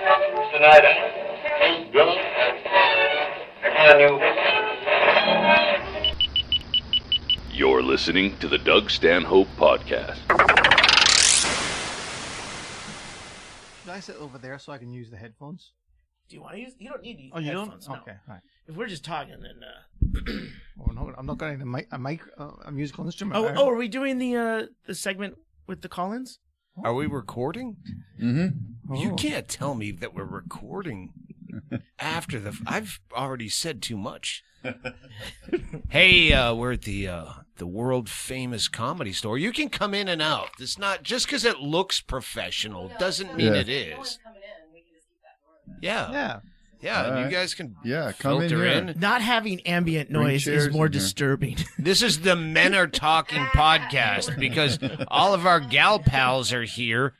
Tonight, hey, Billy, can you... You're listening to the Doug Stanhope Podcast. Should I sit over there so I can use the headphones? Do you want to use? You don't need to use headphones. No. Okay, right. If we're just talking, then. Oh, no, I'm not getting a musical instrument. Oh, are we doing the segment with the call-ins? Are we recording? Mm-hmm. You can't tell me that we're recording after I've already said too much. Hey, we're at the world famous Comedy Store. You can come in and out. It's not just because it looks professional doesn't mean it is. Yeah. Right. You guys can come filter in. Not having ambient noise is more disturbing. This is the Men Are Talking podcast because all of our gal pals are here.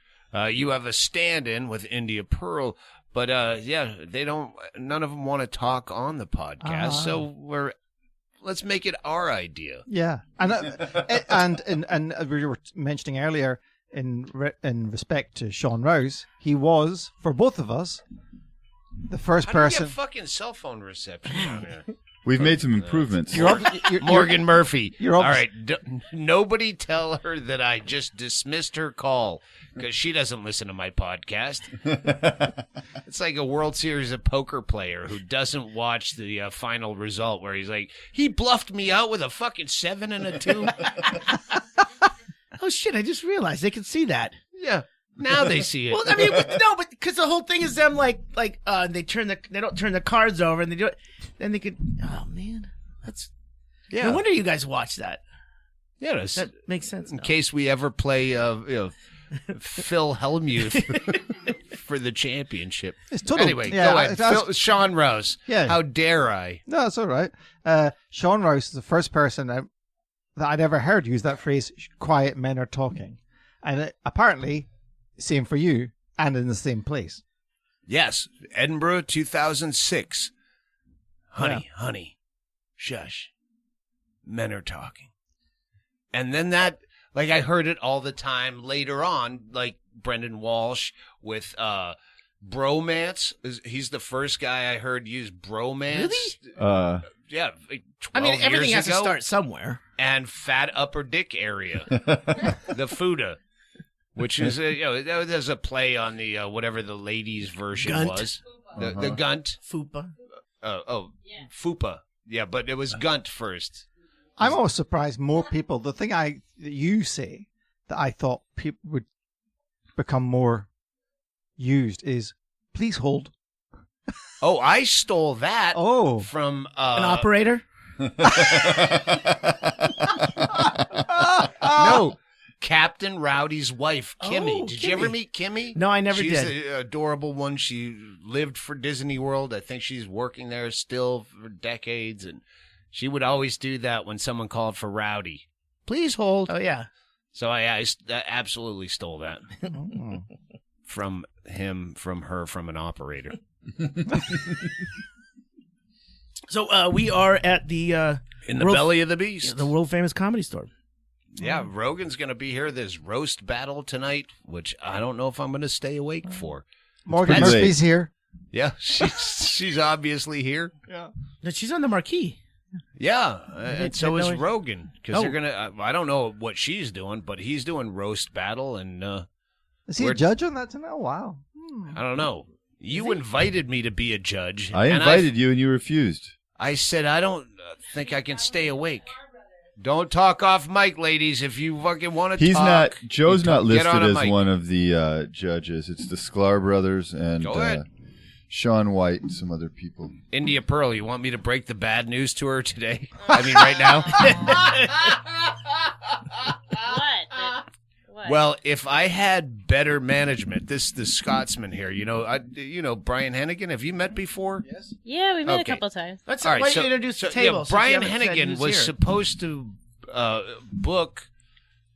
You have a stand-in with India Pearl, but none of them want to talk on the podcast, so let's make it our idea. Yeah, and we were mentioning earlier in respect to Sean Rouse, he was for both of us the first person. How do you get fucking cell phone reception down there? We've made some improvements. Morgan Murphy. You're all right. Nobody tell her that I just dismissed her call because she doesn't listen to my podcast. It's like a World Series of Poker player who doesn't watch the final result where he's like, he bluffed me out with a fucking 7 and a 2. Oh, shit. I just realized they can see that. Yeah. Now they see it. Well, I mean, no, but because the whole thing is them they don't turn the cards over and they do it. Then they could. Oh man, that's. Yeah. No wonder you guys watch that. Yeah, that makes sense. In case we ever play, Phil Hellmuth for the championship. It's total. Anyway, go ahead. Sean Rouse. Yeah. How dare I? No, that's all right. Sean Rouse is the first person that I'd ever heard use that phrase. Quiet men are talking, and apparently. Same for you, and in the same place. Yes, Edinburgh, 2006. Honey, shush. Men are talking. And then that, I heard it all the time later on, like Brendan Walsh with bromance. He's the first guy I heard use bromance. Really? Yeah, 12 I mean, everything years has ago. to start somewhere. And fat upper dick area. The fuda. Which is, there's a play on the, whatever the ladies' version Gunt. was. The Gunt. Fupa. Fupa. Yeah, but it was Gunt first. I'm always surprised more people, the thing that you say that I thought people would become more used is, please hold. Oh, I stole that from... an operator? No. Captain Rowdy's wife, Kimmy. Oh, Did you ever meet Kimmy? No, I never did. She's an adorable one. She lived for Disney World. I think she's working there still for decades. And she would always do that when someone called for Rowdy. Please hold. Oh, yeah. So I absolutely stole that from her, from an operator. So we are at the... in the belly of the beast. The world famous Comedy Store. Yeah, Rogan's going to be here. There's roast battle tonight, which I don't know if I'm going to stay awake for. Morgan Murphy's here. Yeah, she's obviously here. Yeah, she's on the marquee. Yeah, and so is Rogan because they're gonna. I don't know what she's doing, but he's doing roast battle, and is he a judge on that tonight? Oh, wow. I don't know. You invited me to be a judge. I invited you, and you refused. I said I don't think I can stay awake. Don't talk off mic, ladies. If you fucking want to talk. Joe's not listed as one of the judges. It's the Sklar brothers and Sean White and some other people. India Pearl, you want me to break the bad news to her today? I mean, right now? What? Well, if I had better management, the Scotsman here, Brian Hennigan, have you met before? Yes. Yeah, we met a couple times. Let's introduce the table. Yeah, Brian Hennigan was supposed to book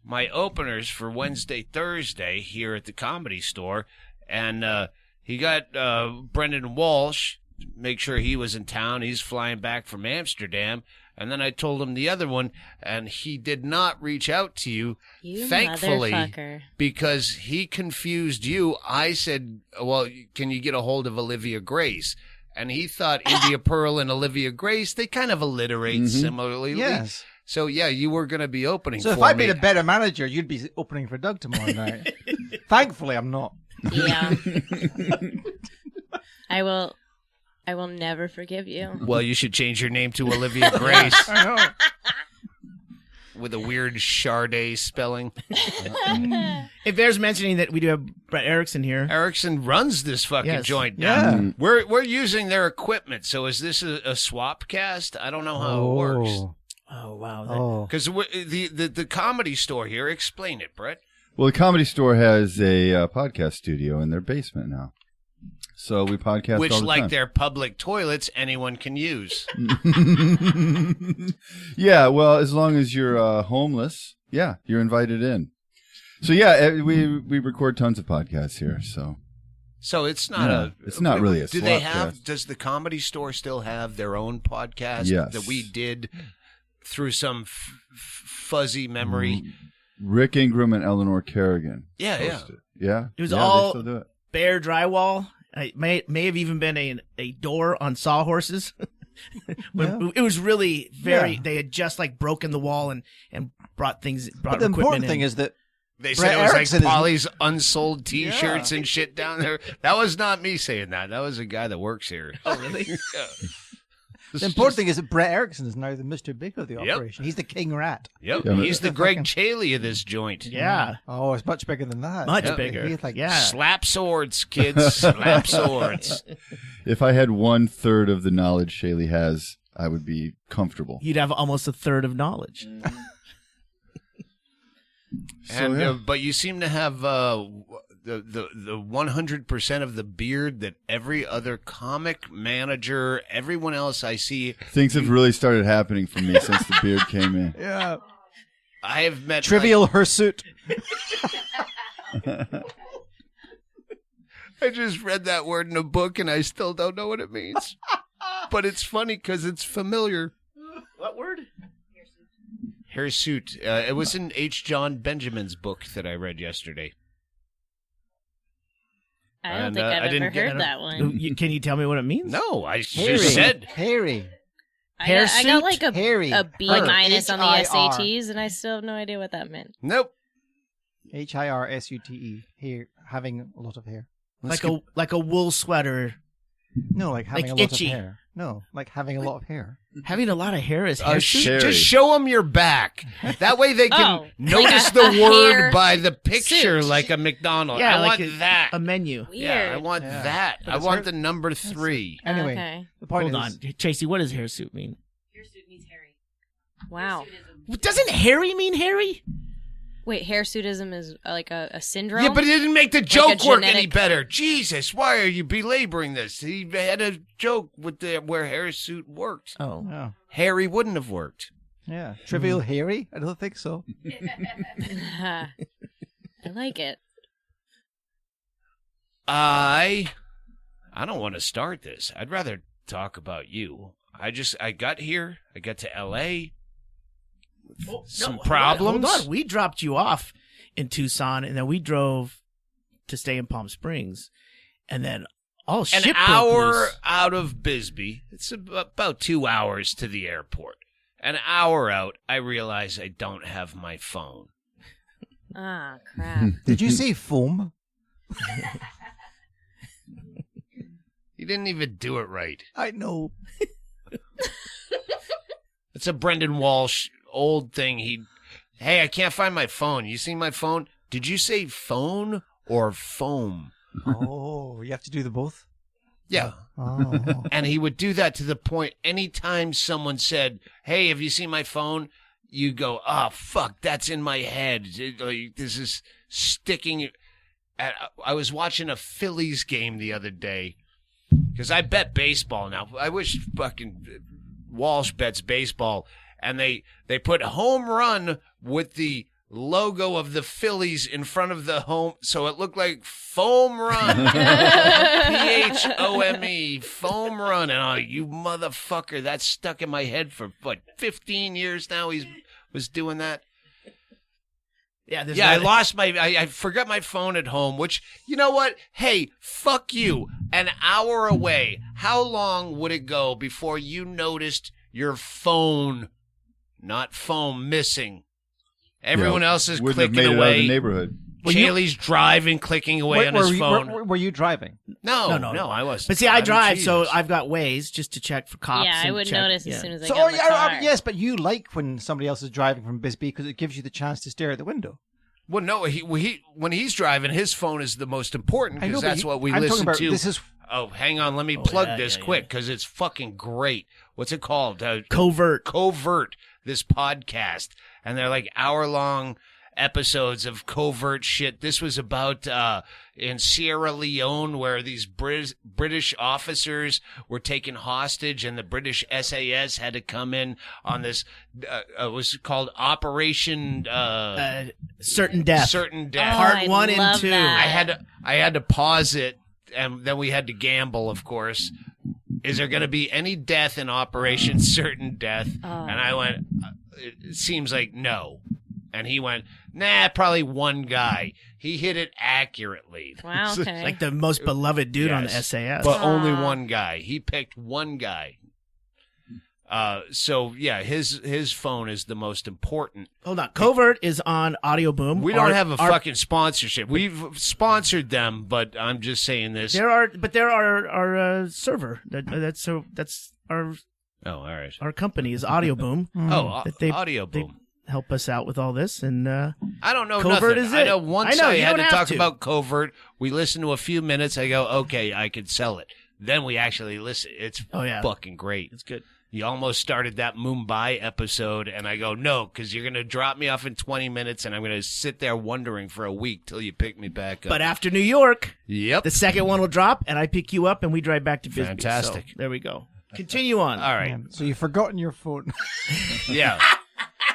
my openers for Wednesday, Thursday here at the Comedy Store, and he got Brendan Walsh to make sure he was in town. He's flying back from Amsterdam. And then I told him the other one, and he did not reach out to you, You thankfully, motherfucker. because he confused you. I said, well, can you get a hold of Olivia Grace? And he thought India Pearl and Olivia Grace, they kind of alliterate similarly. Yes. So, yeah, you were going to be opening So for if I'd me. been a better manager, you'd be opening for Doug tomorrow night. Thankfully, I'm not. Yeah. I will never forgive you. Well, you should change your name to Olivia Grace I know. with a weird Charday spelling. It bears mentioning that we do have Brett Erickson here. Erickson runs this fucking Yes. joint Yeah. down. We're using their equipment. So is this a swap cast? I don't know how it works. Oh, wow. Oh. Because the comedy store here, explain it, Brett. Well, the Comedy Store has a podcast studio in their basement now. So we podcast Which, all the like time. their public toilets, anyone can use. Yeah, well, as long as you're homeless, yeah, you're invited in. So yeah, we record tons of podcasts here. So So it's not it's not really a Do they swap have? cast. Does the Comedy Store still have their own podcast Yes. that we did through some fuzzy memory? Rick Ingram and Eleanor Kerrigan. Yeah, yeah. hosted. Yeah. It was yeah, all- they still do it. Bare drywall. It may have even been a door on sawhorses. It was really very. Yeah. They had just like broken the wall and brought But the equipment important in. thing is that They Brett said it was Erickson like is- Polly's unsold T-shirts and shit down there. That was not me saying that. That was a guy that works here. Oh, really? Yeah. the important thing is that Brett Erickson is now the Mr. Big of the Yep. operation. He's the king rat. Yep, Yeah, but- he's the Greg Chaille of this joint. Yeah, Oh, it's much bigger than that. much Yeah. bigger. He's like, yeah. Slap swords, kids. Slap swords. If I had 1/3 of the knowledge Shaylee has, I would be comfortable. You'd have almost a third of knowledge. And yeah. but you seem to have the 100% of the beard that every other comic manager, everyone else I see. Things have really started happening for me since the beard came in. Yeah. I have met Trivial hirsute. I just read that word in a book and I still don't know what it means. But it's funny because it's familiar. What word? Hirsute. It was in H. John Benjamin's book that I read yesterday. I don't And, think I I've ever didn't get- heard that one. Can you tell me what it means? No, I Hairy. just said. Hairy. I got like Hairy. a B Like minus on the HIR. SATs, and I still have no idea what that meant. Nope. HIRSUTE. Hair. Having a lot of hair. Like a wool sweater. No, like having Like a lot itchy. of hair. No, like having a lot of hair. Having a lot of hair is hair. Sherry. Just show them your back. That way they can Oh, notice like the a word hair by the picture, suit. like a McDonald's. Yeah, I like want that. a menu. Weird. Yeah, I want Yeah. that. But I it's want her- the number 3. Anyway, Okay. the point Hold on, is, Tracy. What does hairsuit mean? Hairsuit means hairy. Wow. Doesn't hairy mean hairy? Wait, hirsutism is like a syndrome? Yeah, but it didn't make the joke a work any genetic- better. Jesus, why are you belaboring this? He had a joke with where hirsute worked. Oh, yeah, Harry wouldn't have worked. yeah. Trivial hairy? I don't think so. I like it. I don't want to start this. I'd rather talk about you. I got here. I got to L.A. Some problems. Hold on. We dropped you off in Tucson, and then we drove to stay in Palm Springs, and then all An shit broke hour loose. out of Bisbee. It's about 2 hours to the airport. An hour out, I realize I don't have my phone. Ah, crap. Did you say foam? He didn't even do it right. I know. It's a Brendan Walsh old thing. Hey, I can't find my phone. You see my phone? Did you say phone or foam? Oh, you have to do the both? Yeah. Oh. And he would do that to the point anytime someone said, hey, have you seen my phone? You go, oh, fuck, that's in my head. This is sticking. I was watching a Phillies game the other day because I bet baseball now. I wish fucking Walsh bets baseball. And they put home run with the logo of the Phillies in front of the home, so it looked like Foam Run. Phome, Foam Run. And you motherfucker, that's stuck in my head for, 15 years now he was doing that? Yeah, I forgot my phone at home, which, you know what? Hey, fuck you. An hour away. How long would it go before you noticed your phone, not foam, missing? Everyone else is wouldn't have clicking made it out of away. the neighborhood. Chaille's driving, clicking away on his phone. Were you driving? No, I wasn't. But see, I drive, Jesus. so I've got Waze just to check for cops. Yeah, I and would check- notice yeah. as soon as I So, got in the car. yes, but you like when somebody else is driving from Bisbee because it gives you the chance to stare at the window. Well, no, when he's driving, his phone is the most important I know, because but that's what we I'm listen talking about, to. This is Oh, hang on. Let me plug this quick because it's fucking great. What's it called? Covert, this podcast. And they're like hour-long episodes of covert shit. This was about in Sierra Leone where these British officers were taken hostage and the British SAS had to come in on this, it was called Operation Certain Death. Certain Death. Part 1 and love 2. that. I had to pause it, and then we had to gamble, of course. Is there going to be any death in Operation Certain Death? And I went, it seems like no. And he went, nah, probably one guy. He hit it accurately. Wow, okay. Like the most beloved dude on the Yes, SAS. But only one guy. He picked one guy. So yeah, his phone is the most important. Hold on. Covert is on Audio Boom. We don't have a fucking sponsorship. We've sponsored them, but I'm just saying this. There are our server. That's our Oh, all right. our company is Audio Boom. Audio They Boom. help us out with all this, and I don't know Covert nothing. is I it. know once I know, I you had don't to have talk to. about Covert. We listened to a few minutes. I go, okay, I could sell it. Then we actually listen. It's fucking great. It's good. You almost started that Mumbai episode, and I go, no, because you're going to drop me off in 20 minutes, and I'm going to sit there wondering for a week till you pick me back up. But after New York, Yep. the second one will drop, and I pick you up, and we drive back to Bisbee. Fantastic. So, there we go. Continue on. All right. so you've forgotten your phone. Yeah.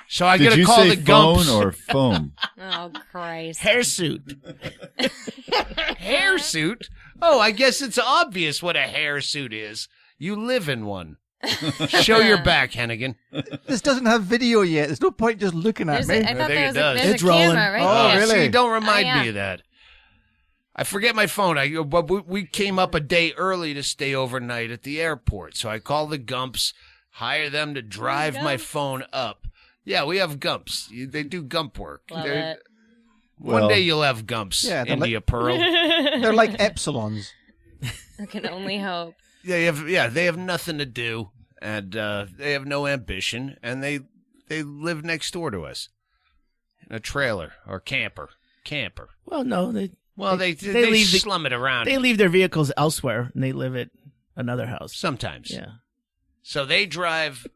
So I got Did to you call say the phone Gumps. or foam? Oh, Christ. Hairsuit. Hairsuit? Oh, I guess it's obvious what a hairsuit is. You live in one. Show your back, Hennigan. This doesn't have video yet. There's no point just looking at me. I thought think there it was does. there's It's a rolling. camera right Oh, there. really? See, don't remind yeah. me of that. I forget my phone. We came up a day early to stay overnight at the airport. So I call the Gumps, hire them to drive my phone up. Yeah, we have Gumps. They do Gump work. Love They're- it. One Well- day you'll have Gumps, Yeah, they're India Pearl. They're like epsilons. I can only hope. They have nothing to do, and they have no ambition, and they live next door to us in a trailer or camper. Well, no, they They slum it around. they leave their vehicles elsewhere, and they live at another house. Sometimes. Yeah. So they drive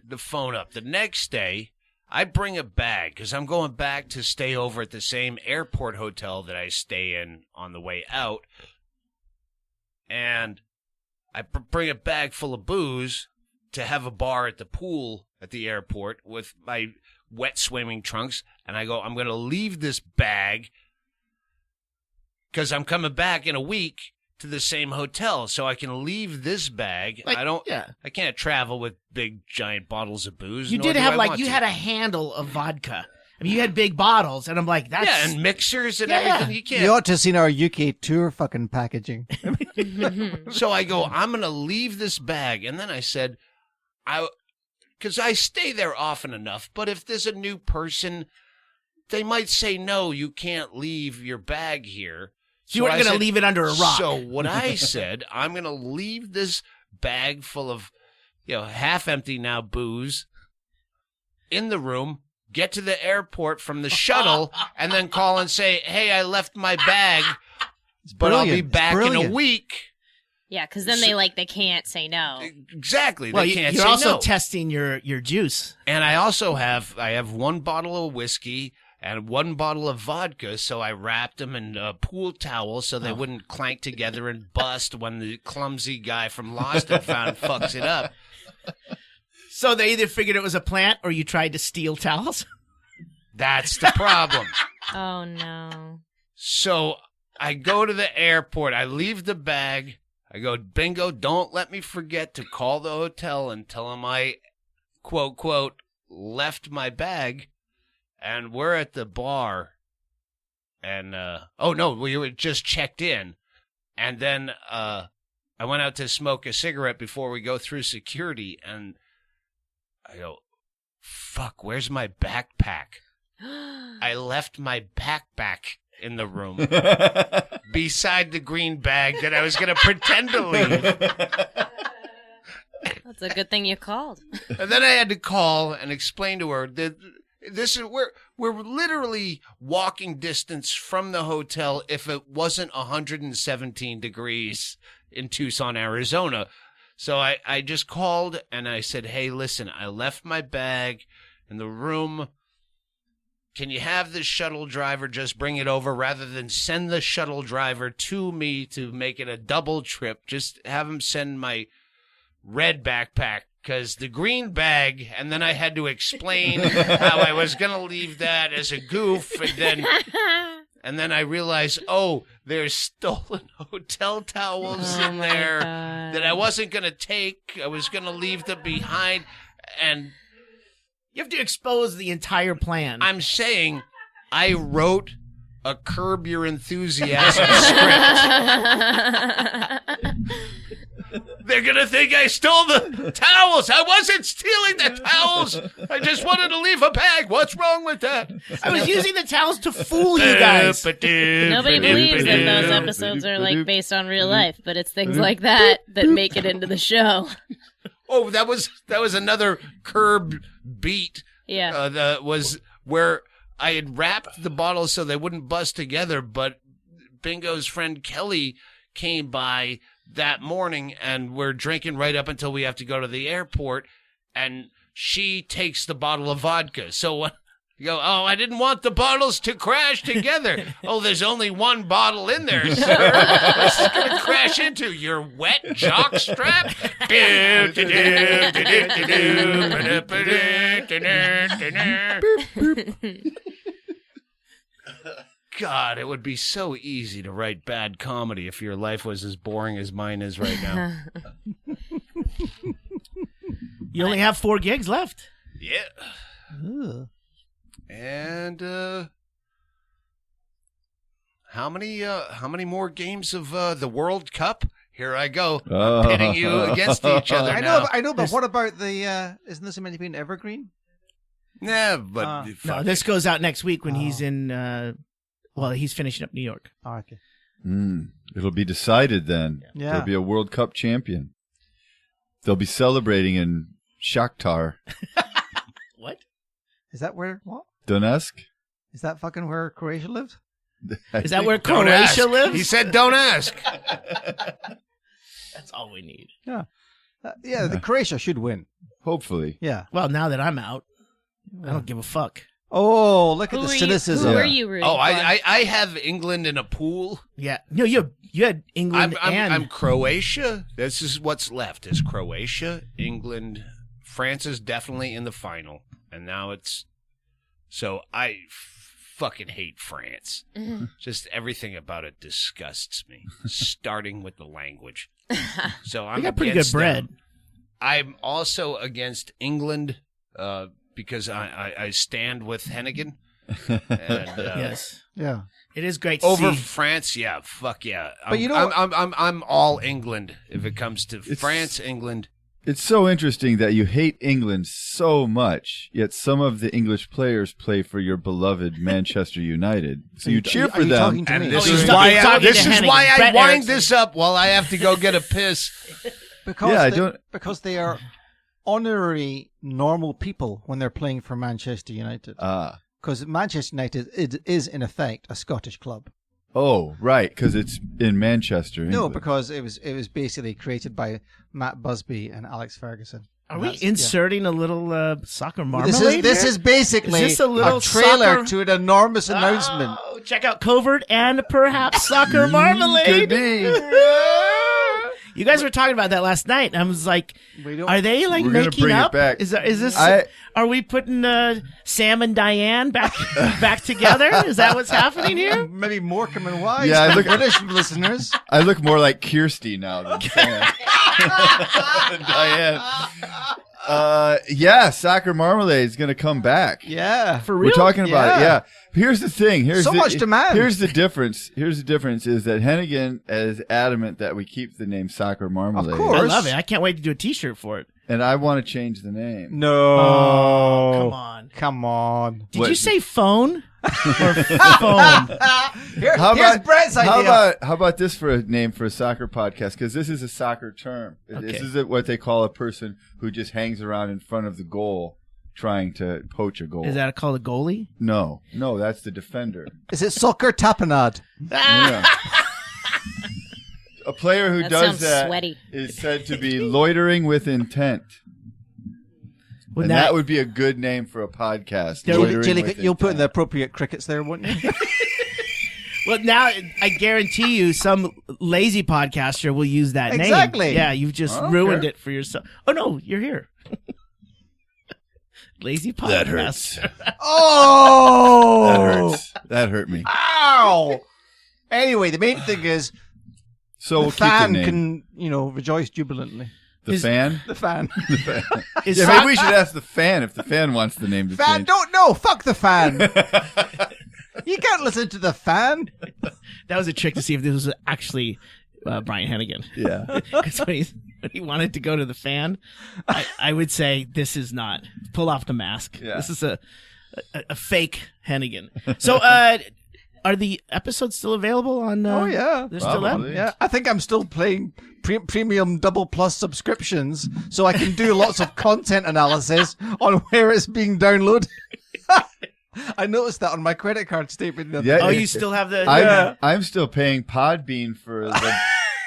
the phone up. The next day, I bring a bag because I'm going back to stay over at the same airport hotel that I stay in on the way out. And I bring a bag full of booze to have a bar at the pool at the airport with my wet swimming trunks. And I go, I'm going to leave this bag because I'm coming back in a week to the same hotel, so I can leave this bag. I can't travel with big giant bottles of booze. You nor did do have I want you to. had a handle of vodka. I mean, you had big bottles, and I'm like, that's Yeah, and mixers and Yeah. everything. You can't. You ought to have seen our UK tour fucking packaging. So I go, I'm going to leave this bag. And then I said, because I stay there often enough, but if there's a new person, they might say, no, you can't leave your bag here. you weren't I going to said, leave it under a rock. So what I said, I'm going to leave this bag full of, half empty now booze in the room, get to the airport from the shuttle, and then call and say, hey, I left my bag, but I'll be brilliant. It's back in a brilliant. week. Yeah, because then they can't say no. Exactly. well, They can't you're say also no. testing your juice. And I also have one bottle of whiskey and one bottle of vodka, so I wrapped them in a pool towel so they wouldn't clank together and bust when the clumsy guy from Lost and Found fucks it up. So they either figured it was a plant, or you tried to steal towels. That's the problem. Oh, no. So I go to the airport. I leave the bag. I go, Bingo, don't let me forget to call the hotel and tell them I, quote, quote, left my bag. And we're at the bar. And, oh, no, we were just checked in. And then I went out to smoke a cigarette before we go through security. And I go, fuck, where's my backpack? I left my backpack in the room beside the green bag that I was going to pretend to leave. That's a good thing you called. And then I had to call and explain to her that this is we're literally walking distance from the hotel if it wasn't 117 degrees in Tucson, Arizona. So I just called and I said, hey, listen, I left my bag in the room. Can you have the shuttle driver just bring it over rather than send the shuttle driver to me to make it a double trip? Just have him send my red backpack, because the green bag, and then I had to explain how I was going to leave that as a goof, and then I realized, oh, there's stolen hotel towels in there that I wasn't going to take. I was going to leave them behind, and you have to expose the entire plan. I'm saying I wrote a Curb Your Enthusiasm script. They're going to think I stole the towels. I wasn't stealing the towels. I just wanted to leave a bag. What's wrong with that? I was using the towels to fool you guys. Nobody believes that those episodes are like based on real life, but it's things like that make it into the show. Oh, that was another Curb beat. Yeah. That was where I had wrapped the bottles so they wouldn't bust together, but Bingo's friend Kelly came by that morning, and we're drinking right up until we have to go to the airport, and she takes the bottle of vodka. So you go, oh, I didn't want the bottles to crash together. Oh, there's only one bottle in there, sir. What's this going to crash into? Your wet jock strap? God, it would be so easy to write bad comedy if your life was as boring as mine is right now. You only have 4 gigs left. Yeah. Ugh. And how many more games of the World Cup? Here I go. I'm pitting you against each other now. I know, but what about the? Isn't this meant to be an evergreen? Yeah, but No, this goes out next week when he's in. Well, he's finishing up New York. Oh, okay. It'll be decided then. Yeah. There'll be a World Cup champion. They'll be celebrating in Shakhtar. What? Is that where? What? Donetsk? Is that fucking where Croatia lives? Is that where Don't Croatia ask. lives? He said, "Don't ask." That's all we need. Yeah. The Croatia should win. Hopefully. Yeah. Well, now that I'm out, I don't give a fuck. Oh, look at the cynicism. Who were you rooting Oh, for? I have England in a pool. Yeah. No, you had England I'm Croatia. This is what's left is Croatia, England. France is definitely in the final. And now it's... So I fucking hate France. Just everything about it disgusts me, starting with the language. So I'm You got pretty good against bread. them. I'm also against England because I stand with Hennigan. And, Yes. Yeah. It is great to over see. France, yeah, fuck yeah. But you know, I'm all England if it comes to France, England. It's so interesting that you hate England so much, yet some of the English players play for your beloved Manchester United. So you cheer for are you them. talking to And me? this Oh, is he's why talking this to is Hennigan. why I Brett wind Erickson. this up while I have to go get a piss. Because they are honorary, normal people when they're playing for Manchester United. Because Manchester United is, in effect, a Scottish club. Oh, right, because it's in Manchester. No, England. because it was basically created by Matt Busby and Alex Ferguson. Are we inserting a little soccer marmalade? This here? is basically Is this a little trailer soccer- to an enormous announcement. Oh, check out Covert and perhaps soccer marmalade. Could be. You guys were talking about that last night. And I was like, are they like We're gonna making bring it up? back. Is this? Are we putting Sam and Diane back together? Is that what's happening here? Maybe Morecambe and Wise. Yeah, I look- British listeners. I look more like Kirsty now than Sam. Than Diane. Yeah, Soccer Marmalade is going to come back. Yeah. For real? We're talking about it. Yeah. Here's the thing. So much demand. Here's the difference. Is that Hennigan is adamant that we keep the name Soccer Marmalade. Of course. I love it. I can't wait to do a T-shirt for it. And I want to change the name. No. Oh, come on. Come on. Did you say phone or phone? Here's Brett's idea. How about this for a name for a soccer podcast? Because this is a soccer term. Okay. This is what they call a person who just hangs around in front of the goal trying to poach a goal. Is that called a goalie? No, that's the defender. Is it soccer tapenade? Yeah. A player who That does sounds that sweaty. is said to be loitering with intent. Well, And that would be a good name for a podcast. Loitering Jilly, with you'll put in the intent. appropriate crickets there, won't you? Well, now I guarantee you, some lazy podcaster will use that name. Exactly. Yeah, you've just ruined it for yourself. Oh no, you're here. Lazy podcaster. That hurts. Oh! That hurts. That hurt me. Ow! Anyway, the main thing is So we'll the keep the fan name. can, rejoice jubilantly. The fan? The fan. The fan. Is Yeah, soc- maybe we should ask the fan if the fan wants the name to Fan, change. don't know. Fuck the fan. You can't listen to the fan. That was a trick to see if this was actually Brian Hennigan. Yeah. Because when he wanted to go to the fan, I would say this is not. Pull off the mask. Yeah. This is a fake Hennigan. So, are the episodes still available on? Oh yeah, they're still up. Probably. yeah. I think I'm still playing premium double plus subscriptions, so I can do lots of content analysis on where it's being downloaded. I noticed that on my credit card statement. the other Yeah, day. Oh, you still have the? I'm still paying Podbean for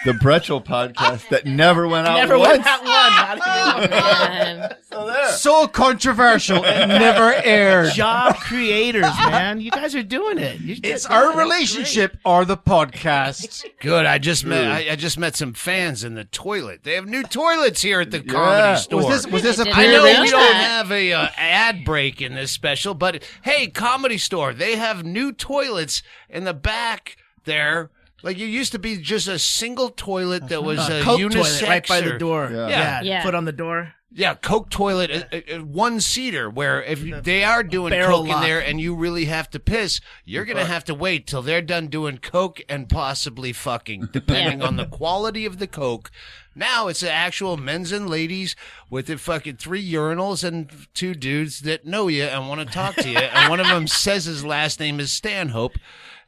the Bretchel podcast that never went out Never once. went that one. Not even one. So there. So controversial, it never aired. Job creators, man. You guys are doing it. It's our relationship or the podcast. Good. I just met some fans in the toilet. They have new toilets here at the comedy store. Was this a I I know didn't we know don't that. have a ad break in this special, but hey, Comedy Store, they have new toilets in the back there. Like it used to be just a single toilet that was a Coke unisex toilet right by the or- door. Yeah. Yeah. Foot on the door. Yeah, Coke toilet, a one-seater, where if they are doing barrel Coke lock. in there and you really have to piss, you're going to have to wait till they're done doing Coke and possibly fucking, depending on the quality of the Coke. Now it's actual men's and ladies with the fucking 3 urinals and 2 dudes that know you and want to talk to you. And one of them says his last name is Stanhope.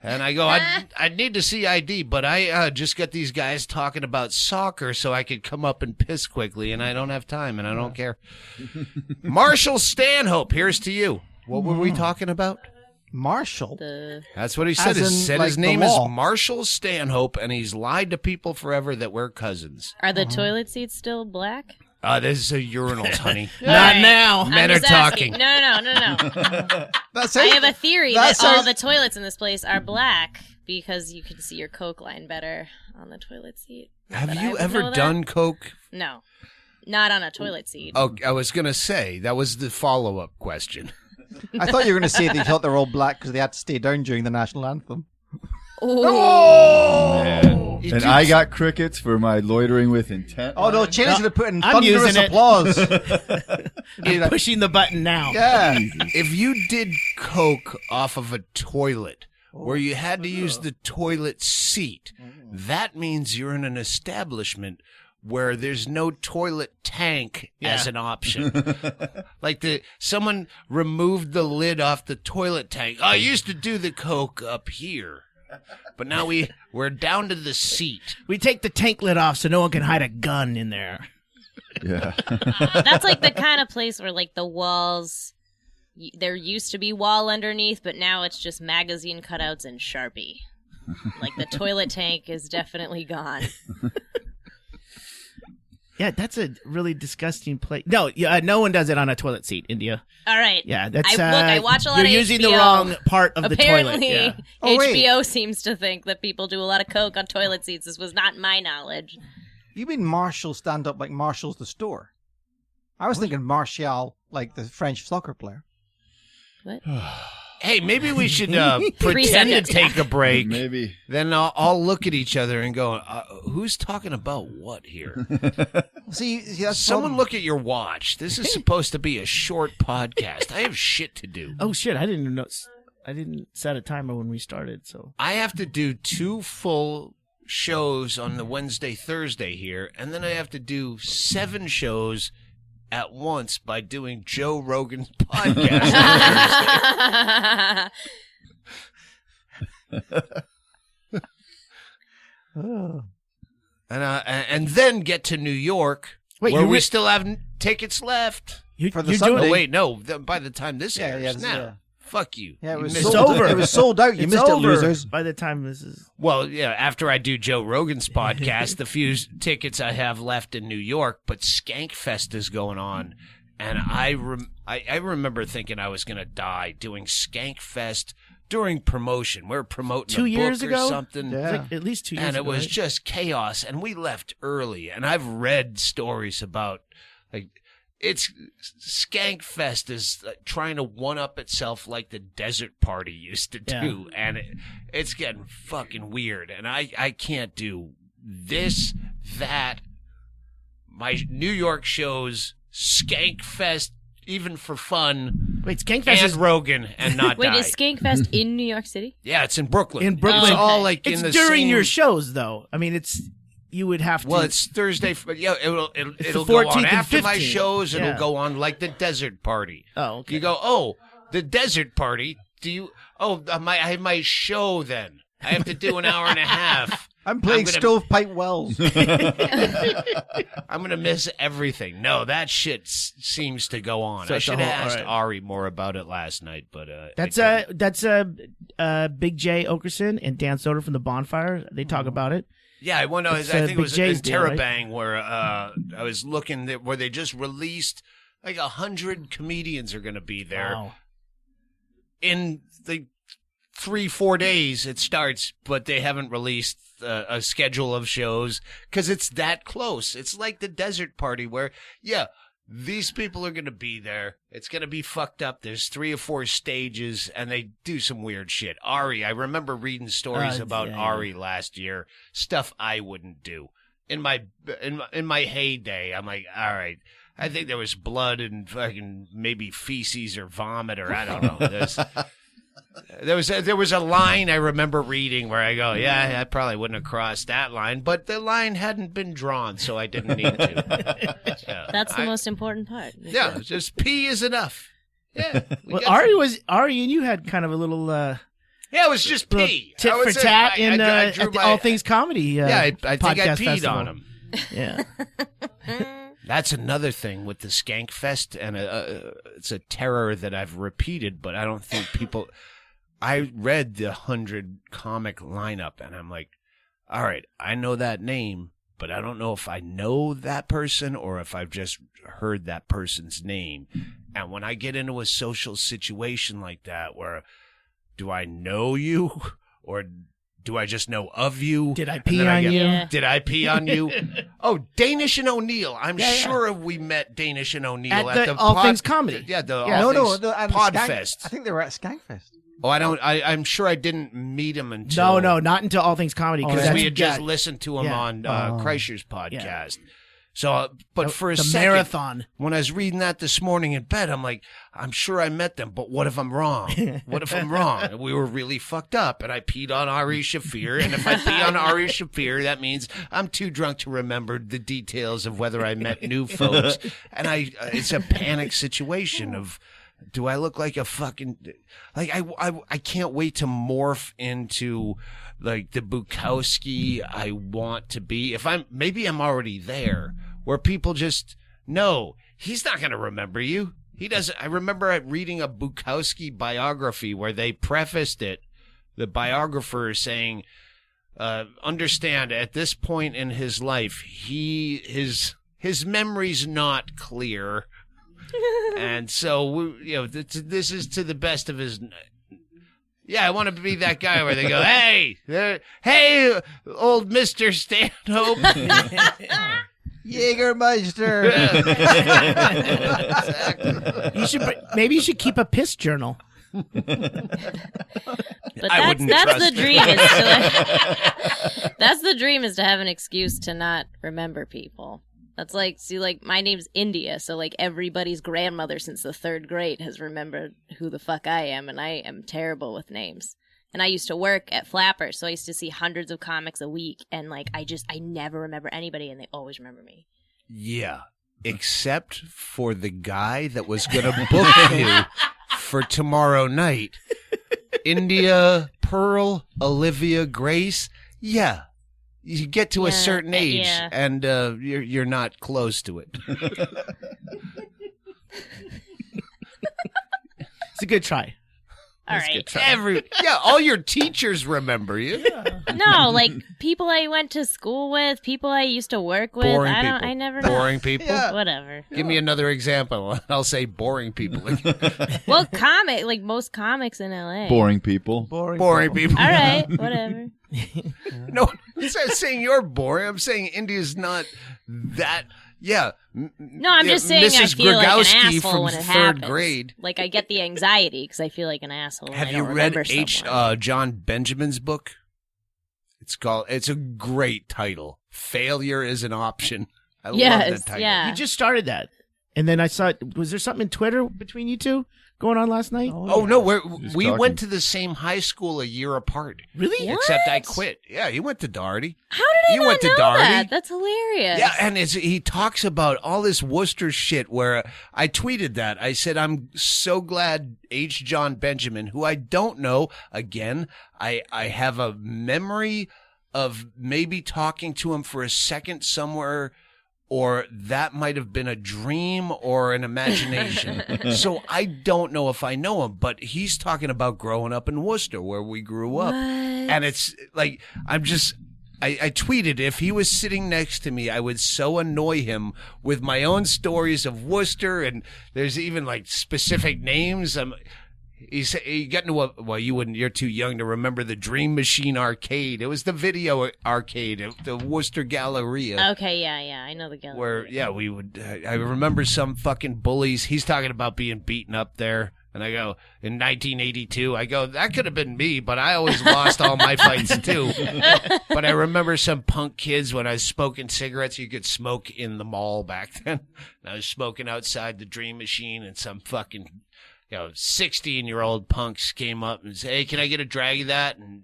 And I go, I need to see ID, but I just got these guys talking about soccer so I could come up and piss quickly, and I don't have time, and I don't care. Marshall Stanhope, here's to you. What were we talking about? Marshall. That's what he said. As He in, said like, his the name is law. Marshall Stanhope, and he's lied to people forever that we're cousins. Are the toilet seats still black? This is a urinals, honey. Not Alright. now. Men I'm are just asking. talking. No. That's I it. have a theory That that all sounds- the toilets in this place are black because you can see your Coke line better on the toilet seat. Not Have that I you would ever know that. done Coke? No. Not on a toilet seat. Oh, I was going to say, that was the follow-up question. I thought you were going to say they thought they were all black because they had to stay down during the national anthem. Man. You And do- I got crickets for my loitering with intent. Oh no, Cheney's going to put in I'm thunderous using it. applause. I'm pushing the button now. Yeah. If you did Coke off of a toilet where you had to use the toilet seat, that means you're in an establishment where there's no toilet tank as an option. Like someone removed the lid off the toilet tank. I used to do the Coke up here, but now we're down to the seat. We take the tank lid off so no one can hide a gun in there. Yeah. That's like the kind of place where like the walls, there used to be wall underneath, but now it's just magazine cutouts and Sharpie. Like the toilet tank is definitely gone. Yeah, that's a really disgusting place. No, no one does it on a toilet seat, India. All right. Yeah, that's. I watch a lot You're of using HBO. the wrong part of Apparently, the toilet. Yeah. Oh, wait. HBO seems to think that people do a lot of Coke on toilet seats. This was not my knowledge. You mean Marshall stand up like Marshall's the store? I was thinking Martial like the French soccer player. What? Hey, maybe we should pretend to seconds. take a break. Maybe. Then I'll look at each other and go, who's talking about what here? See, that's Someone look at your watch. This is supposed to be a short podcast. I have shit to do. Oh shit! I didn't know. I didn't set a timer when we started, so I have to do 2 full shows on the Wednesday, Thursday here, and then I have to do 7 shows at once by doing Joe Rogan's podcast on Thursday. Oh. And then get to New York, Wait, where you we re- still have tickets left. For the you're Sunday. doing Oh, wait, no. By the time this Yeah, airs, yeah, now, yeah. fuck you. Yeah, it You was missed sold. it. over. It was sold out. You It's missed over it, losers. by the time this is. Well, yeah, after I do Joe Rogan's podcast, the few tickets I have left in New York, but Skankfest is going on, and I remember thinking I was going to die doing Skankfest during promotion. We were promoting 2 a years book ago? or something. Yeah. Like at least 2 years And it ago, was right? just chaos, and we left early. And I've read stories about, like, it's Skankfest is trying to one up itself like the Desert Party used to do, and it's getting fucking weird. And I can't do this, that. My New York shows Skankfest, even for fun, Wait, Skankfest and is Rogan, and not Wait, die. is Skankfest in New York City? Yeah, it's in Brooklyn. In Brooklyn. It's all Okay. like it's in the during same... your shows, though. I mean, you would have to. Well, it's Thursday. Yeah, it'll the go 14th on and after my 15th. shows. It'll Yeah. go on like the Desert Party. Oh, okay. You go, oh, the Desert Party. Do you? Oh, I have my show then. I have to do an hour and a half. I'm playing gonna- Stovepipe Wells. I'm gonna miss everything. No, that shit seems to go on. So I it's a should have whole- asked all right. Ari more about it last night, but That's I couldn't. Big J Okerson and Dan Soder from the Bonfire. They talk about it. Yeah, I wonder. I It's, think Big it was J's in deal, right? Terabang where I was looking where they just released like 100 comedians are going to be there Wow. in the 3-4 days it starts, but they haven't released a schedule of shows because it's that close. It's like the Desert Party where, yeah, these people are going to be there. It's going to be fucked up. There's 3 or 4 stages, and they do some weird shit. Ari, I remember reading stories about yeah, Ari last year, stuff I wouldn't do. In my heyday, I'm like, all right, I think there was blood and fucking maybe feces or vomit or I don't know. There was a line I remember reading where I go, yeah, I probably wouldn't have crossed that line, but the line hadn't been drawn, so I didn't need to. Yeah. That's the most important part. Yeah, just pee is enough. Yeah. Well, Ari and you had kind of a little Yeah, it was just little pee. tit I for was tat I in drew at the my- All Things Comedy. Yeah, I think I podcast peed festival. on him. Yeah. That's another thing with the Skankfest, and it's a terror that I've repeated, but I don't think people. I read the 100 comic lineup, and I'm like, all right, I know that name, but I don't know if I know that person or if I've just heard that person's name. And when I get into a social situation like that, where do I know you or do I just know of you? Did I And pee then on you? Yeah. Did I pee on you? Oh, Danish and O'Neill. I'm Yeah, yeah. sure we met Danish and O'Neill At the All Things Comedy. Yeah, the Yeah. All no, Things and Podfest. I think they were at Skankfest. Oh, I'm sure I didn't meet him until. No, not until All Things Comedy. Oh, Because yeah. we had just listened to him Yeah. on Kreischer's podcast. Yeah. So, but for a the second, marathon. when I was reading that this morning in bed, I'm like, I'm sure I met them, but what if I'm wrong? What if I'm wrong? And we were really fucked up, and I peed on Ari Shafir, and if I pee on Ari Shafir, that means I'm too drunk to remember the details of whether I met new folks, and it's a panic situation of, do I look like a fucking, like, I can't wait to morph into, like, the Bukowski I want to be. Maybe I'm already there, where people just, no, he's not going to remember you. He doesn't. I remember reading a Bukowski biography where they prefaced it, the biographer saying, understand, at this point in his life, his memory's not clear. And so, this is to the best of his Yeah, I want to be that guy where they go, hey, old Mr. Stanhope. Jägermeister. Exactly. Maybe you should keep a piss journal. But I that's wouldn't the trust dream is to that's the dream is to have an excuse to not remember people. That's like, see, like, my name's India, so, like, everybody's grandmother since the 3rd grade has remembered who the fuck I am, and I am terrible with names. And I used to work at Flapper, so I used to see hundreds of comics a week, and, like, I never remember anybody, and they always remember me. Yeah, except for the guy that was going to book you for tomorrow night. India, Pearl, Olivia, Grace. Yeah. You get to a certain age, and you're not close to it. It's a good try. All right. All your teachers remember you. No, like, people I went to school with, people I used to work with. Boring people. I never Boring people? Yeah. Whatever. Give me another example. I'll say boring people. Well, like, most comics in LA. Boring people. Boring people. All right, whatever. No, I'm not saying you're boring. I'm saying India's not that. Yeah. No, I'm just saying Mrs. I feel like Grogowski an asshole from when it 3rd happens. grade. Like, I get the anxiety because I feel like an asshole. Have when I you don't read remember someone. John Benjamin's book? It's a great title. Failure is an option. I love that title. Yeah. You just started that. And then I saw, was there something in Twitter between you two going on last night? Oh, no, we talking. went to the same high school a year apart. Really? What? Except I quit. Yeah, he went to Doherty. How did I You not went to know Doherty? that? That's hilarious. Yeah, and he talks about all this Worcester shit where I tweeted that. I said, I'm so glad H. John Benjamin, who I don't know, again, I have a memory of maybe talking to him for a second somewhere, or that might have been a dream or an imagination. So I don't know if I know him, but he's talking about growing up in Worcester where we grew up. What? And it's like, I tweeted, if he was sitting next to me, I would so annoy him with my own stories of Worcester, and there's even like specific names. He got into you're too young to remember the Dream Machine Arcade. It was the video arcade, the Worcester Galleria. Okay, yeah, I know the gallery. Where, we would, I remember some fucking bullies. He's talking about being beaten up there. And I go, in 1982, that could have been me, but I always lost all my fights too. But I remember some punk kids when I was smoking cigarettes. You could smoke in the mall back then. And I was smoking outside the Dream Machine, and some fucking 16-year-old punks came up and said, hey, can I get a drag of that? And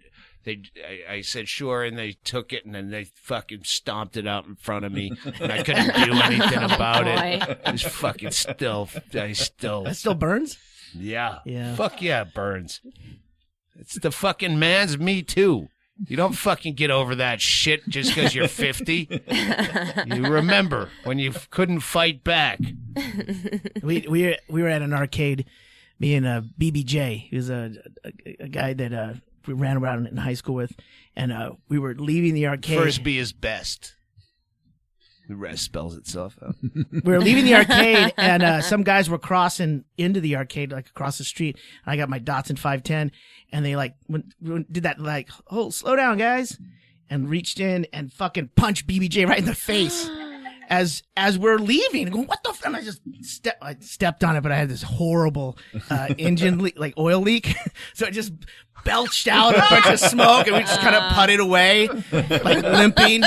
I said, sure. And they took it, and then they fucking stomped it out in front of me. And I couldn't do anything about it. It was fucking that still burns? Yeah. Yeah. Fuck yeah, it burns. It's the fucking man's Me Too. You don't fucking get over that shit just because you're 50. You remember when you couldn't fight back. We were at an arcade, me and BBJ. He was a guy that we ran around in high school with, and we were leaving the arcade. First be his best. The rest spells itself out. We were leaving the arcade, and some guys were crossing into the arcade, like across the street. I got my Datsun 510, and they did that oh, slow down, guys, and reached in and fucking punched BBJ right in the face as we're leaving. And going, what the? And I just stepped on it, but I had this horrible engine leak, like oil leak, so I just belched out a bunch of smoke, and we just kind of putted away, like limping.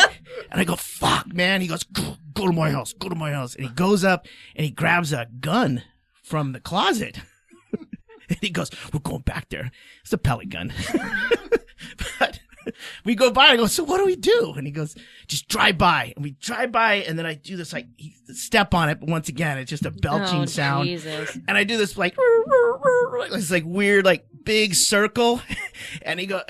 And I go, fuck, man. He goes, go to my house, go to my house. And he goes up and he grabs a gun from the closet. And he goes, we're going back there. It's a pellet gun. But we go by. I go, so what do we do? And he goes, just drive by. And we drive by, and then I do this, step on it. But once again, it's just a belching sound. Jesus. And I do this, this weird, big circle. And he goes...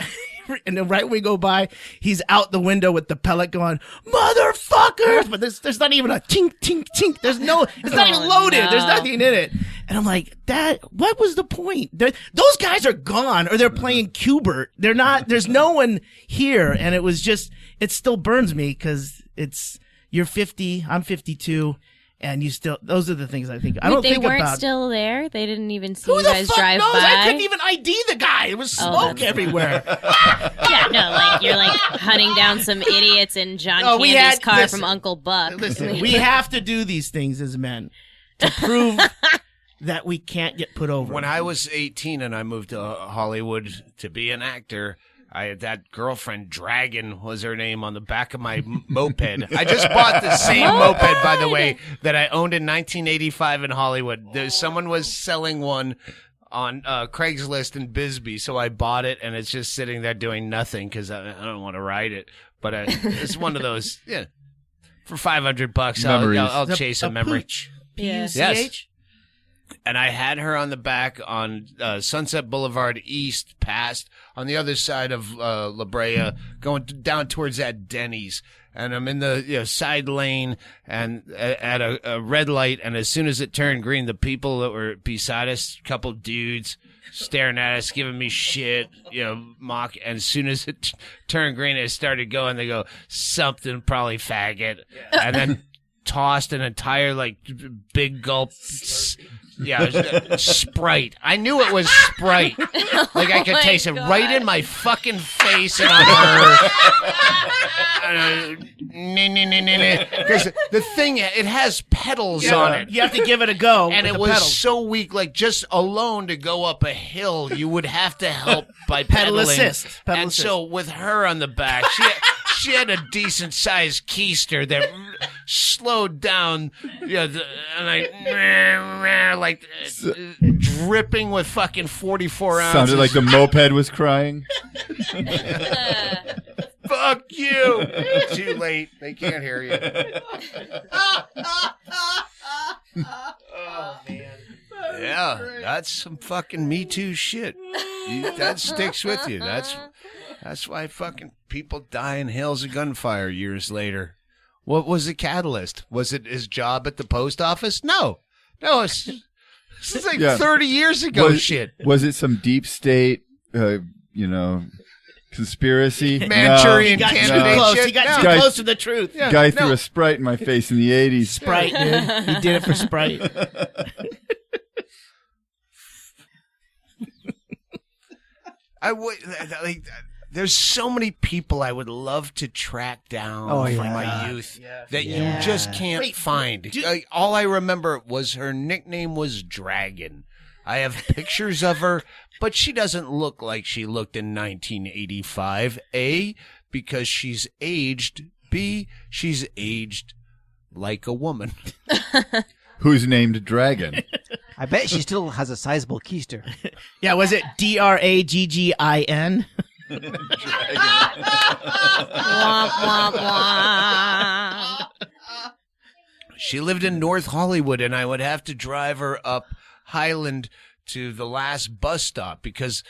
And then right when we go by, he's out the window with the pellet going, motherfuckers! But there's not even a tink, tink, tink. It's not even loaded. No. There's nothing in it. And I'm like, what was the point? Those guys are gone, or they're playing Qbert. They're not, there's no one here. And it still burns me because you're 50, I'm 52. And you still, those are the things I think. I Wait, don't they think weren't about. still there? They didn't even see Who you the guys fuck drive knows? by? I couldn't even ID the guy. It was smoke that's- everywhere. Yeah, no, like you're like hunting down some idiots in John No, we Candy's had- car listen. from Uncle Buck. Listen, we have to do these things as men to prove that we can't get put over. When I was 18 and I moved to Hollywood to be an actor, I had that girlfriend, Dragon was her name, on the back of my moped. I just bought the same moped, by the way, that I owned in 1985 in Hollywood. Someone was selling one on Craigslist in Bisbee, so I bought it, and it's just sitting there doing nothing because I don't want to ride it. But it's one of those, yeah. For $500, I'll chase a memory. Pooch. Yeah. P-U-C-H? Yes. And I had her on the back on Sunset Boulevard East, past on the other side of La Brea, going down towards that Denny's. And I'm in the side lane and at a red light. And as soon as it turned green, the people that were beside us, a couple dudes staring at us, giving me shit, mock. And as soon as it turned green, it started going. They go, something, probably faggot. And then tossed an entire big gulp. Yeah, Sprite. I knew it was Sprite. Like I could taste it right in my fucking face and on her. Because the thing, it has pedals on it. You have to give it a go. And with it the was pedals. so weak, just alone to go up a hill, you would have to help by Pedal pedaling. assist. Pedal And assist. so with her on the back, she had a decent sized keister that slowed down, and I dripping with fucking 44 ounces. Sounded like the moped was crying. Fuck you. Too late. They can't hear you. Oh, man. Yeah, that's some fucking Me Too shit. That sticks with you. That's why fucking people die in hails of gunfire years later. What was the catalyst? Was it his job at the post office? No, it's like 30 years ago shit. Was it some deep state, conspiracy? Manchurian He got candidate too close. shit? He got No. too close to the truth. Guy threw a Sprite in my face in the 80s. Sprite, dude. He did it for Sprite. I would there's so many people I would love to track down from my youth that you just can't find. All I remember was her nickname was Dragon. I have pictures of her, but she doesn't look like she looked in 1985. A, because she's aged. B, she's aged like a woman. Who's named Dragon? I bet she still has a sizable keister. Yeah, was it Draggin? Womp, womp, womp. She lived in North Hollywood, and I would have to drive her up Highland to the last bus stop because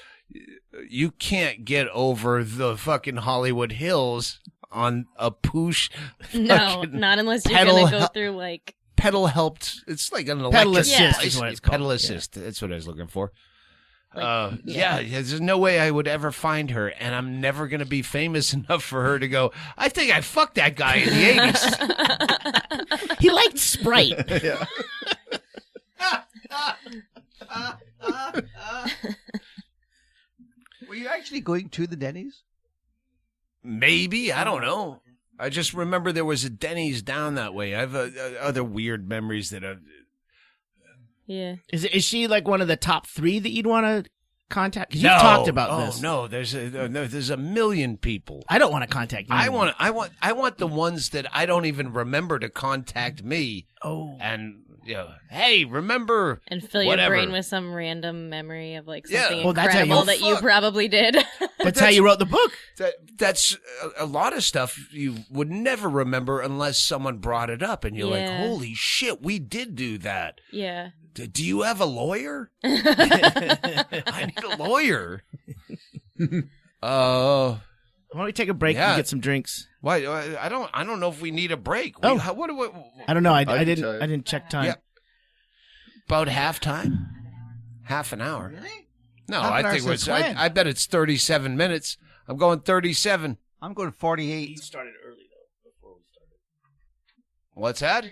you can't get over the fucking Hollywood Hills on a push. No, not unless you're pedal going to go hel- through pedal helped. It's like an electric Pedal assist bicycle. is what it's called. Pedal assist. That's what I was looking for. Like, There's no way I would ever find her, and I'm never going to be famous enough for her to go, I think I fucked that guy in the 80s. He liked Sprite. Were you actually going to the Denny's? Maybe. I don't know. I just remember there was a Denny's down that way. I have other weird memories that I've... Yeah. Is she like one of the top 3 that you'd want to contact? Because you've talked about this. No, there's a million people. I don't want to contact you. I want the ones that I don't even remember to contact me. Oh. And hey, remember And fill whatever. your brain with some random memory of like Yeah. something Well, that's how you- incredible that you fuck. probably did. That's how you wrote the book. That's a lot of stuff you would never remember unless someone brought it up, and you're like, Yeah. "Holy shit, we did do that." Yeah. Do you have a lawyer? I need a lawyer. Why don't we take a break Yeah. and get some drinks? Why? I don't know if we need a break. Oh. What do we? I don't know. I can tell you. didn't check time. Yeah. About halftime, half an hour. Really? No, Half an I hour think since it's. when? I bet it's 37 minutes. I'm going 37. I'm going 48. started early though. Before we started. What's that?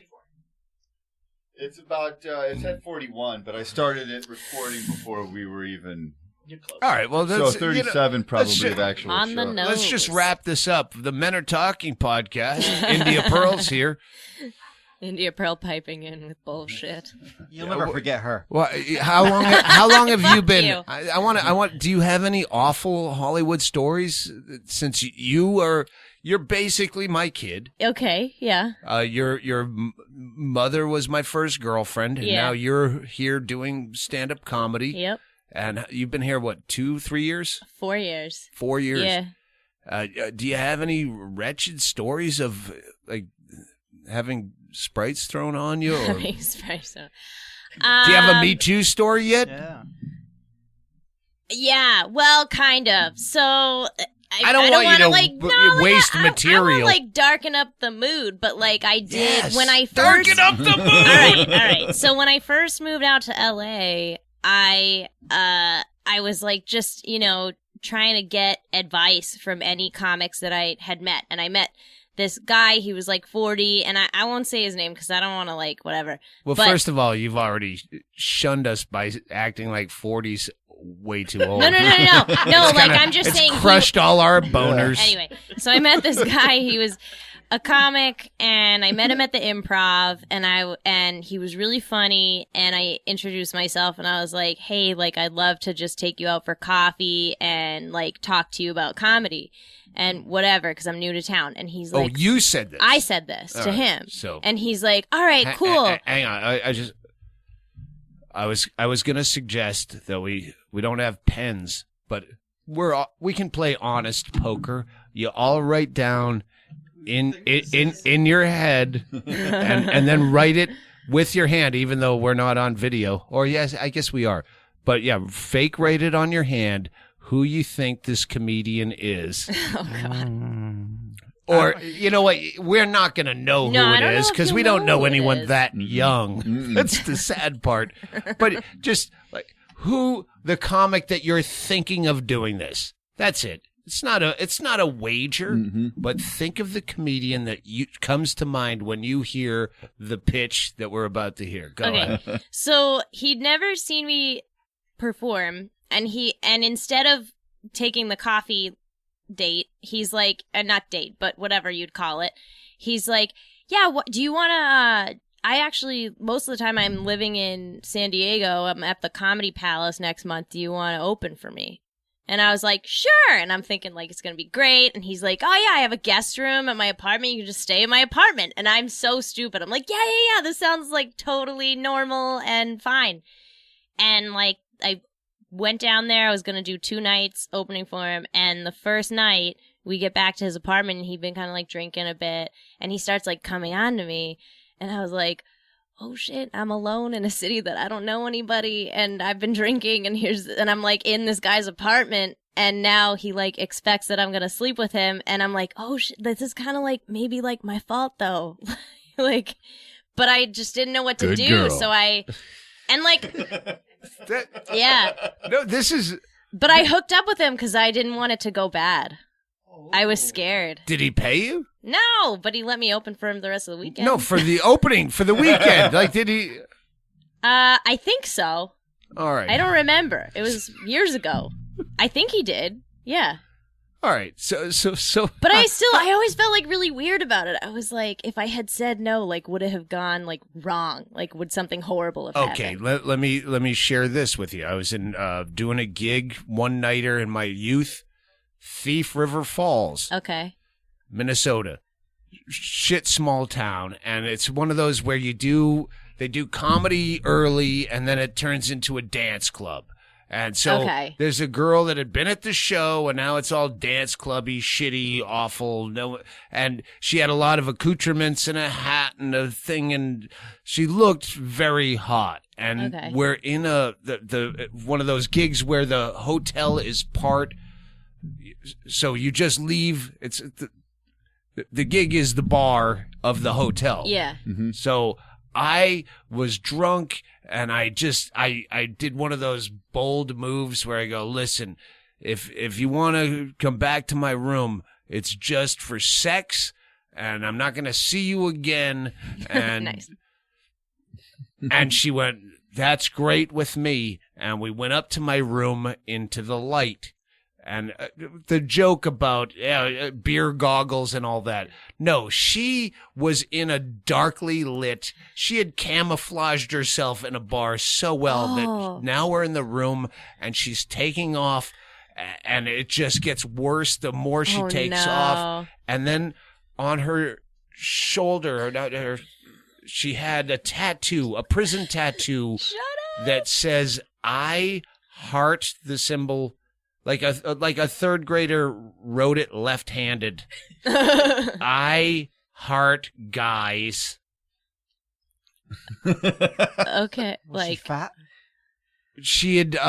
It's about, it's at 41, but I started it recording before we were even... You're close. All right, well, So that's 37 probably let's of actual On the show. nose. Let's just wrap this up. The Men Are Talking podcast. India Pearl's here. India Pearl piping in with bullshit. You'll never forget her. Well, how long have you been? you. I want. Do you have any awful Hollywood stories? Since you're basically my kid. Okay, yeah. Your mother was my first girlfriend, and Yeah. now you're here doing stand-up comedy. Yep. And you've been here, what, 2-3 years? 4 years. 4 years. Yeah. Do you have any wretched stories of like having Sprites thrown on you? Or, do you have a Me Too story yet? Yeah. Yeah, well, kind of. So I don't want you wanna, to waste I material. won't, darken up the mood, but I did Yes, when I first darken up the mood. all right. So when I first moved out to LA, I was just, trying to get advice from any comics that I had met, and I met this guy. He was 40, and I won't say his name because I don't want to whatever. Well, But- first of all, you've already shunned us by acting like 40's way too old. No. I'm just it's saying. crushed all our boners. Anyway, so I met this guy. He was a comic, and I met him at the Improv, and he was really funny. And I introduced myself, and I was like, "Hey, I'd love to just take you out for coffee and talk to you about comedy and whatever, because I'm new to town." And he's Oh, like, you said this. I said this All to right, him, so- and he's like, "All right, cool." Hang on. I was gonna suggest that we don't have pens, but we can play honest poker. You all write down in your head, and then write it with your hand, even though we're not on video. Or yes, I guess we are. But yeah, fake write it on your hand who you think this comedian is. Oh God. Or, you know what? We're not going to know No, I who don't it is know if because you'll we don't know know who it anyone is. that young. That's the sad part. But just who the comic that you're thinking of doing this. That's it. It's not a wager, but think of the comedian that comes to mind when you hear the pitch that we're about to hear. Go ahead. Okay. So he'd never seen me perform, and instead of taking the coffee date, he's like, not date, but whatever you'd call it. He's like, yeah, do you want to, I actually, most of the time I'm living in San Diego. I'm at the Comedy Palace next month. Do you want to open for me? And I was like, sure. And I'm thinking it's going to be great. And he's like, oh yeah, I have a guest room at my apartment. You can just stay in my apartment. And I'm so stupid. I'm like, yeah. This sounds totally normal and fine. And I went down there. I was going to do 2 nights opening for him. And the first night we get back to his apartment, and he'd been kind of drinking a bit, and he starts coming on to me. And I was like, oh shit, I'm alone in a city that I don't know anybody, and I've been drinking, and I'm in this guy's apartment, and now he expects that I'm going to sleep with him. And I'm like, oh shit, this is kind of maybe my fault though. But I just didn't know what to Good do. girl. So yeah. No, this is. But I hooked up with him because I didn't want it to go bad. I was scared. Did he pay you? No, but he let me open for him the rest of the weekend. No, for the opening, for the weekend. Did he? I think so. All right. I don't remember. It was years ago. I think he did. Yeah. All right. So. But I always felt really weird about it. I was like, if I had said no, would it have gone wrong? Would something horrible have Okay, happened? let me share this with you. I was in doing a gig one nighter in my youth, Thief River Falls, Okay. Minnesota. Shit small town, and it's one of those where they do comedy early and then it turns into a dance club. And so Okay. there's a girl that had been at the show, and now it's all dance clubby, shitty, awful. And she had a lot of accoutrements and a hat and a thing, and she looked very hot. And Okay. we're in the one of those gigs where the hotel is part. So you just leave. It's the gig is the bar of the hotel. Yeah. So I was drunk, and I did one of those bold moves where I go, listen, if you want to come back to my room, it's just for sex, and I'm not going to see you again. And Nice. And she went, "That's great with me." And we went up to my room into the light. And the joke about beer goggles and all that. No, she was in a darkly lit. She had camouflaged herself in a bar so well that now we're in the room and she's taking off, and it just gets worse the more she takes off. And then on her shoulder, she had a tattoo, a prison tattoo that says, "I heart," the symbol. Like a third grader wrote it left-handed. "I heart guys." Okay, Was she fat? She had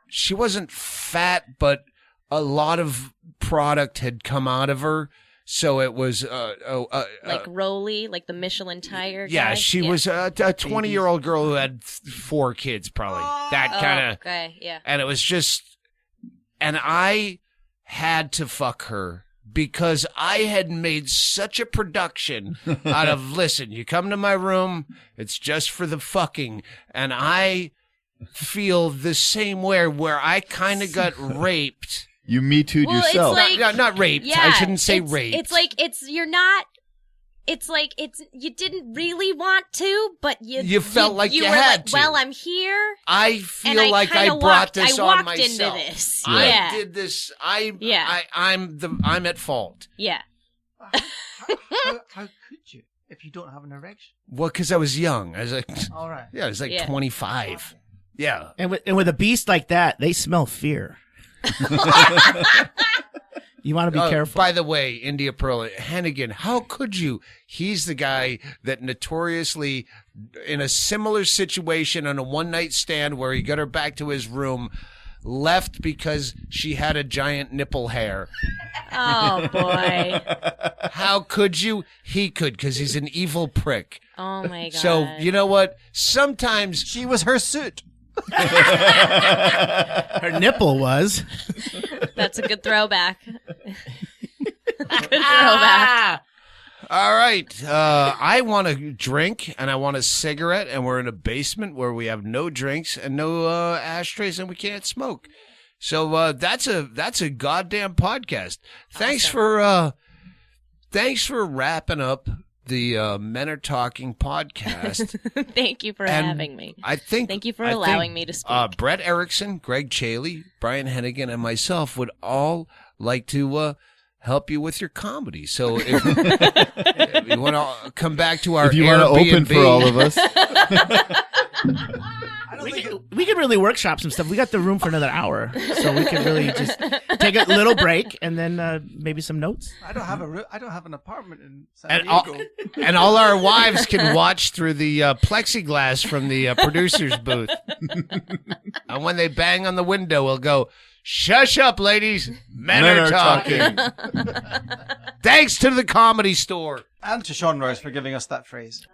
she wasn't fat, but a lot of product had come out of her, so it was like Rolly, like the Michelin tire guy? Yeah, she was a 20-year-old girl who had 4 kids, probably. That kind of. Okay, yeah. And it was just. And I had to fuck her because I had made such a production out of, listen, you come to my room, it's just for the fucking. And I feel the same way where I kind of got raped. You Me Too'd yourself. It's like, not raped. Yeah, I shouldn't say raped. It's like, you're not. It's like you didn't really want to, but you felt like you were had like, to. well, I'm here. I feel like I brought this on myself. Into this. I Yeah. did this. Yeah. I'm at fault. Yeah. How could you if you don't have an erection? Well, because I was young. I was like, All right. yeah, I was like Yeah. 25. Yeah. And with a beast like that, they smell fear. You want to be careful. By the way, India Pearl Hennigan, how could you? He's the guy that notoriously, in a similar situation on a one-night stand where he got her back to his room, left because she had a giant nipple hair. Oh boy. How could you? He could, because he's an evil prick. Oh my god. So, you know what? Sometimes She was her suit. Her nipple was. That's a good throwback. Good throwback. All right. I want a drink and I want a cigarette, and we're in a basement where we have no drinks and no ashtrays, and we can't smoke. So that's a goddamn podcast. Thanks for wrapping up the Men Are Talking podcast. Thank you for And having me. Thank you for I allowing think, me to speak. Brett Erickson, Ggreg Chaille, Brian Hennigan, and myself would all like to help you with your comedy. So if you want to come back to our If you want to open Airbnb, for all of us. We could really workshop some stuff. We got the room for another hour, so we could really just take a little break and then maybe some notes. I don't have an apartment in San and Diego. and all our wives can watch through the plexiglass from the producer's booth. And when they bang on the window, we'll go, "Shush up, ladies. Men are talking." Thanks to the Comedy Store. And to Sean Rouse for giving us that phrase.